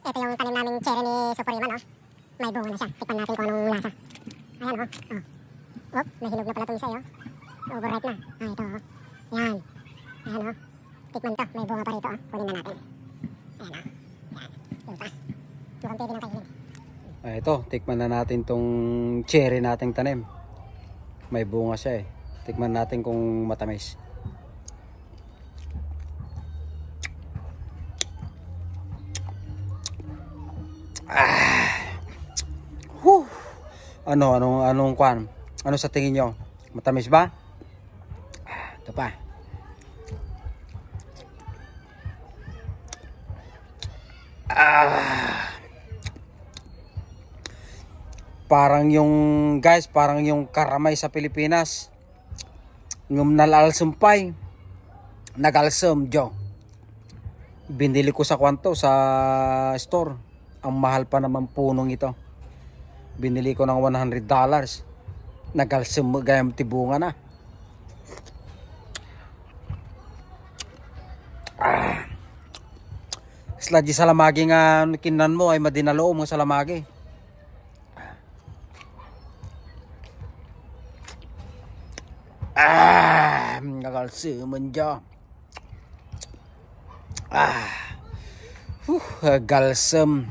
Ito yung tanim naming cherry ni Suprema, no? May bunga na siya. Tikman natin kung anong lasa. Ayan, oh. Oh. Oh, nahinog na pala ito isa, oh. Overripe na. Ah, ito, oh. Yan. Ayan, oh. Tikman to. May bunga pa rito, oh. Kunin na natin. Ayan, oh. Yan. Yung pa. Mukhang pwede ng kainin. Ah, ito, tikman na natin tong cherry nating tanim. May bunga siya eh. Tikman natin kung matamis. Anong kwan? Ano sa tingin nyo? Matamis ba? Ito pa. Parang yung guys, parang yung karamay sa Pilipinas. Ng nalalsumpay. Nagalsum, Jo. Binili ko sa kwanto sa store. Ang mahal pa naman punong ito. Binili ko ng $100. Nagalsum gayam tibunga na. Sladji salamagi nga kinan mo ay madinaloom nga salamagi. Nagalsum jo. Galsum.